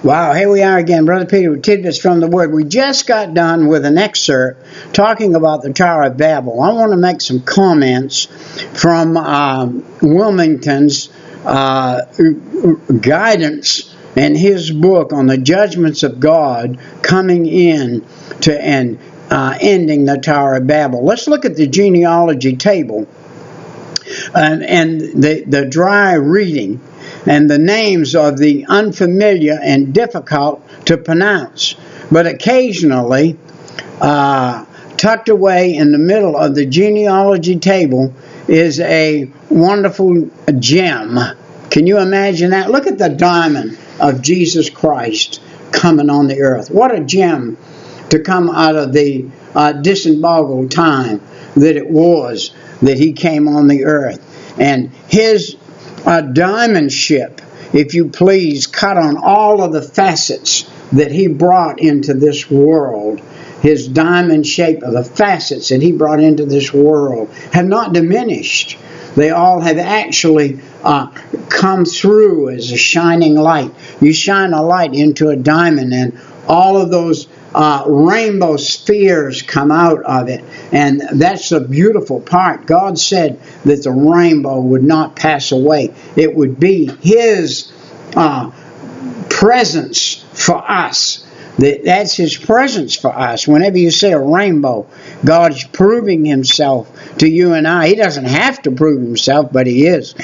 Wow, here we are again, Brother Peter, with tidbits from the Word. We just got done with an excerpt talking about the Tower of Babel. I want to make some comments from Wilmington's guidance in his book on the judgments of God coming in to and ending the Tower of Babel. Let's look at the genealogy table and the dry reading and the names of the unfamiliar and difficult to pronounce. But occasionally, tucked away in the middle of the genealogy table is a wonderful gem. Can you imagine that? Look at the diamond of Jesus Christ coming on the earth. What a gem to come out of the disemboweled time that it was that he came on the earth. And his diamond ship, if you please, cut on all of the facets that he brought into this world. His diamond shape of the facets that he brought into this world have not diminished. They all have actually come through as a shining light. You shine a light into a diamond and all of those rainbow spheres come out of it, and that's the beautiful part. God said that the rainbow would not pass away. It would be his presence for us. That's his presence for us. Whenever you see a rainbow, God's proving himself to you and I. He doesn't have to prove himself, but he is.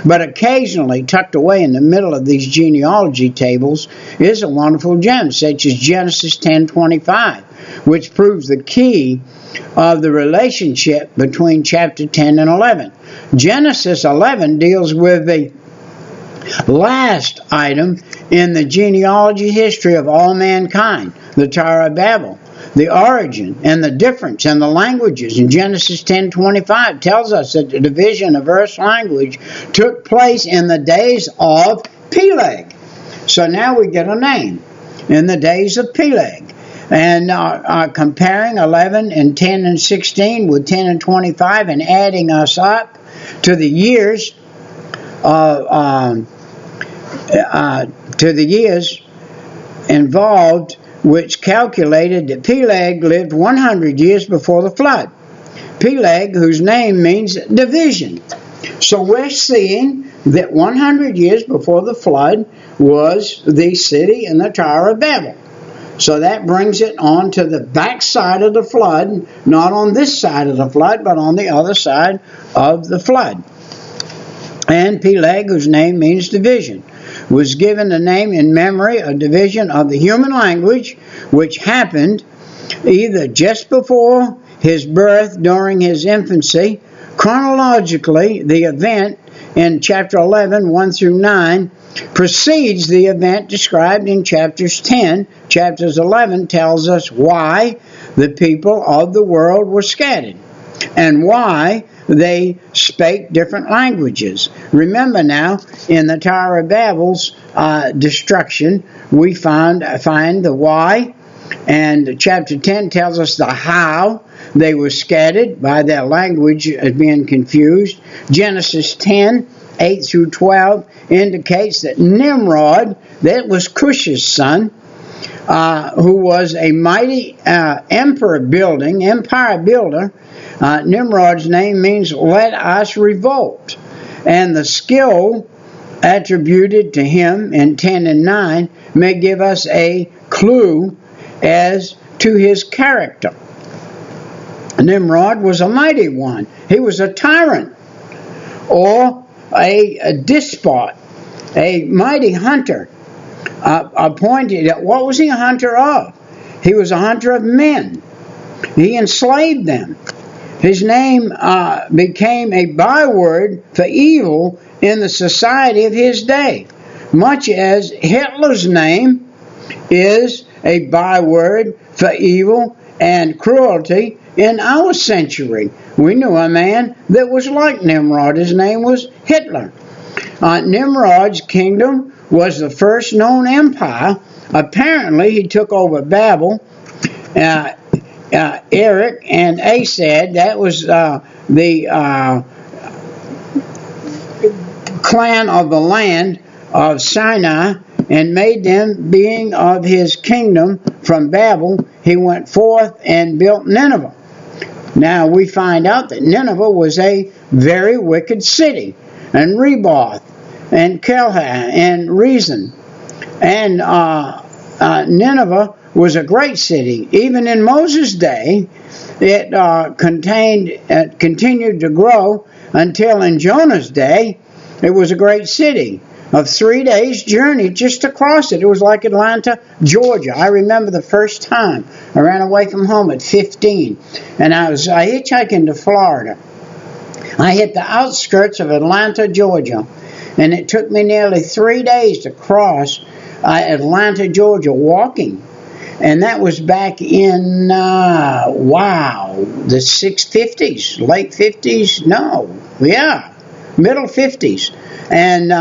But occasionally, tucked away in the middle of these genealogy tables is a wonderful gem, such as Genesis 10:25, which proves the key of the relationship between chapter 10 and 11. Genesis 11 deals with the last item in the genealogy history of all mankind, the Tower of Babel. The origin and the difference in the languages in Genesis 10:25 tells us that the division of Earth's language took place in the days of Peleg. So now we get a name, in the days of Peleg. And comparing 11 and 10 and 16 with 10 and 25 and adding us up to the years involved, which calculated that Peleg lived 100 years before the flood. Peleg, whose name means division. So we're seeing that 100 years before the flood was the city in the Tower of Babel. So that brings it on to the back side of the flood, not on this side of the flood, but on the other side of the flood. And Peleg, whose name means division, was given the name in memory of division of the human language, which happened either just before his birth, during his infancy. Chronologically, the event in chapter 11, 1 through 9, precedes the event described in chapters 10. Chapters 11 tells us why the people of the world were scattered and why they spake different languages. Remember now, in the Tower of Babel's destruction, we find the why, and chapter 10 tells us the how they were scattered by their language being confused. Genesis 10, 8 through 12 indicates that Nimrod, that was Cush's son, who was a mighty empire builder. Nimrod's name means let us revolt. And the skill attributed to him in 10 and 9 may give us a clue as to his character. Nimrod was a mighty one. He was a tyrant or a despot, a mighty hunter. Appointed. What was he a hunter of? He was a hunter of men. He enslaved them. His name became a byword for evil in the society of his day, much as Hitler's name is a byword for evil and cruelty in our century. We knew a man that was like Nimrod. His name was Hitler. Nimrod's kingdom was the first known empire. Apparently, he took over Babel. Eric and Asad, that was the clan of the land of Sinai, and made them being of his kingdom from Babel, he went forth and built Nineveh. Now we find out that Nineveh was a very wicked city, and Rehoboth, and Kelha, and Rezin. And Nineveh was a great city. Even in Moses' day, it continued to grow until in Jonah's day, it was a great city of 3 days' journey just across it. It was like Atlanta, Georgia. I remember the first time I ran away from home at 15, and I hitchhiking to Florida. I hit the outskirts of Atlanta, Georgia, and it took me nearly 3 days to cross Atlanta, Georgia, walking. And that was back in, the 50s, late 50s? No, yeah, middle 50s. And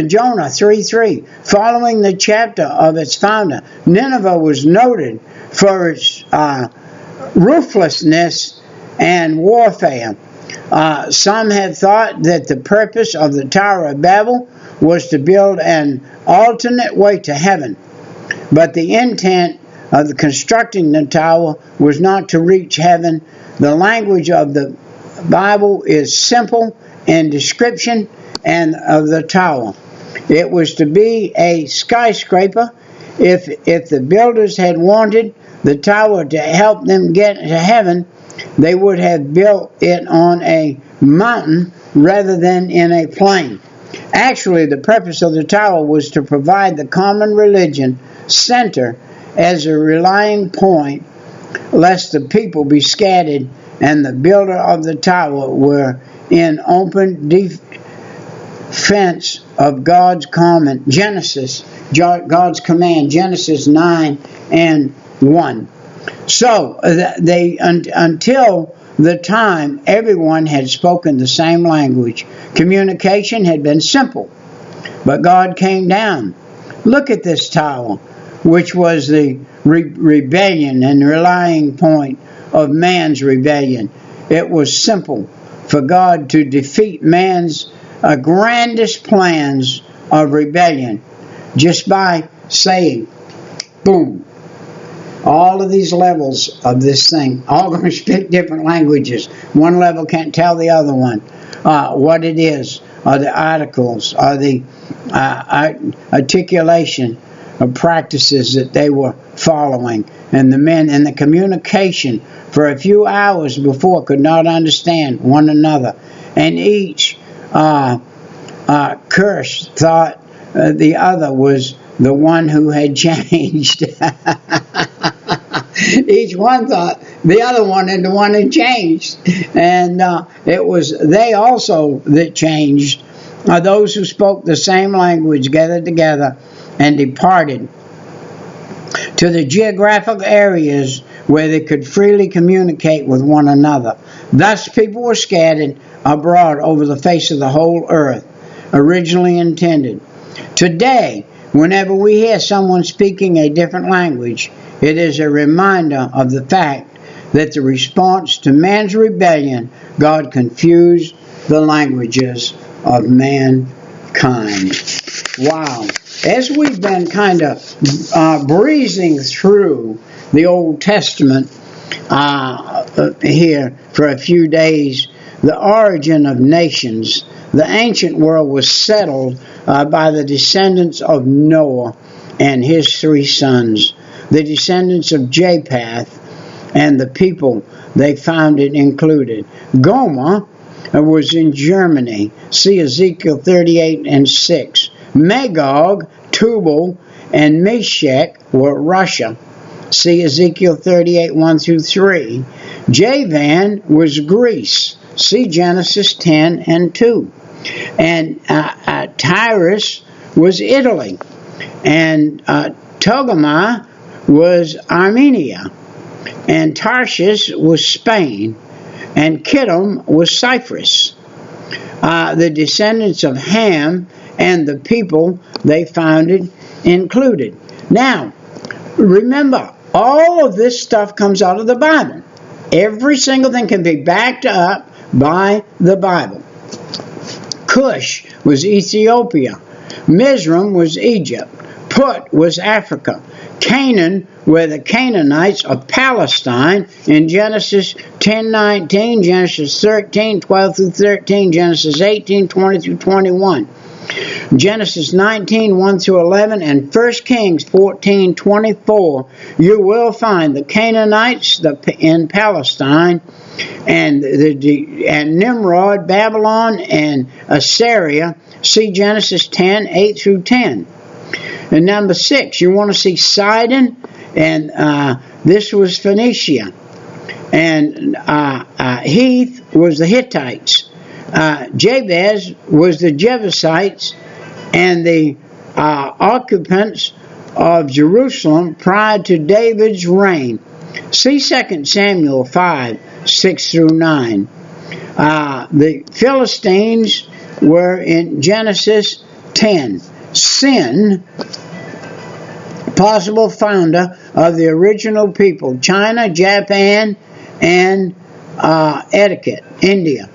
Jonah 3:3, following the chapter of its founder, Nineveh was noted for its ruthlessness and warfare. Some had thought that the purpose of the Tower of Babel was to build an alternate way to heaven. But the intent of constructing the tower was not to reach heaven. The language of the Bible is simple in description and of the tower. It was to be a skyscraper. If the builders had wanted the tower to help them get to heaven, they would have built it on a mountain rather than in a plain. Actually, the purpose of the tower was to provide the common religion center as a rallying point, lest the people be scattered and the builder of the tower were in open defense of God's command, Genesis 9:1. So until the time everyone had spoken the same language, communication had been simple. But God came down. Look at this tower, which was the rebellion and rallying point of man's rebellion. It was simple for God to defeat man's grandest plans of rebellion just by saying, boom. All of these levels of this thing, all going to speak different languages. One level can't tell the other one what it is, or the articles, or the articulation of practices that they were following. And the men in the communication for a few hours before could not understand one another. And each curse thought the other was the one who had changed. Each one thought the other one and the one had changed. And it was they also that changed. Those who spoke the same language gathered together and departed to the geographical areas where they could freely communicate with one another. Thus people were scattered abroad over the face of the whole earth, originally intended. Today, whenever we hear someone speaking a different language, it is a reminder of the fact that the response to man's rebellion, God confused the languages of mankind. Wow. As we've been kind of breezing through the Old Testament here for a few days, the origin of nations, the ancient world was settled by the descendants of Noah and his 3 sons, the descendants of Japheth, and the people they founded included. Gomer was in Germany. See Ezekiel 38:6. Magog, Tubal, and Meshech were Russia. See Ezekiel 38:1-3. Javan was Greece. See Genesis 10:2. And Tyrus was Italy. And Togarmah was Armenia. And Tarshish was Spain. And Kittim was Cyprus. The descendants of Ham and the people they founded included. Now, remember, all of this stuff comes out of the Bible. Every single thing can be backed up by the Bible. Cush was Ethiopia. Mizraim was Egypt. Put was Africa. Canaan were the Canaanites of Palestine in Genesis 10:19, Genesis 13:12 through 13, Genesis 18:20 through 21. Genesis 19:1 through 11, and 1 Kings 14:24, you will find the Canaanites in Palestine, and Nimrod, Babylon, and Assyria. See Genesis 10:8 through 10. And number 6, you want to see Sidon, and this was Phoenicia. And Heth was the Hittites. Jabez was the Jebusites, and the occupants of Jerusalem prior to David's reign. See 2 Samuel 5:6 through 9. The Philistines were in Genesis 10. Sin, possible founder of the original people, China, Japan, and etiquette, India.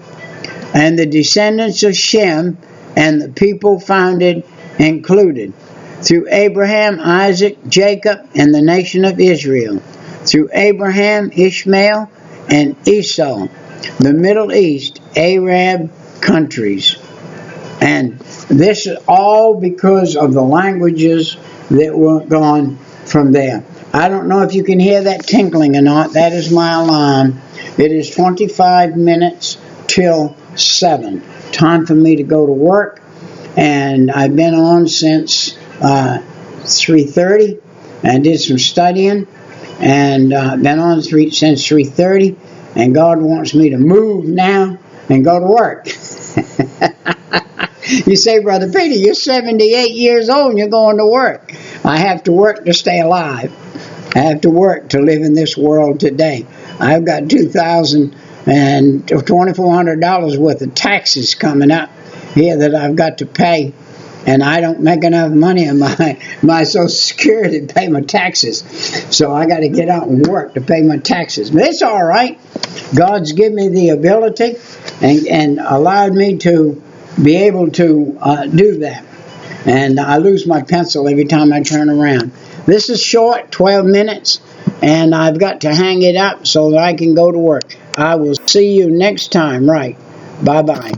And the descendants of Shem and the people founded included through Abraham, Isaac, Jacob, and the nation of Israel, through Abraham, Ishmael, and Esau, the Middle East, Arab countries. And this is all because of the languages that were gone from there. I don't know if you can hear that tinkling or not. That is my alarm. It is 25 minutes till 7. Time for me to go to work. And I've been on since 3:30. I did some studying. And been on since 3:30. And God wants me to move now and go to work. You say, Brother Peter, you're 78 years old and you're going to work. I have to work to stay alive. I have to work to live in this world today. I've got $2,000 and $2,400 worth of taxes coming up here that I've got to pay. And I don't make enough money in my Social Security to pay my taxes. So I got to get out and work to pay my taxes. But it's all right. God's given me the ability and allowed me to be able to do that. And I lose my pencil every time I turn around. This is short, 12 minutes, and I've got to hang it up so that I can go to work. I will see you next time, right? Bye-bye.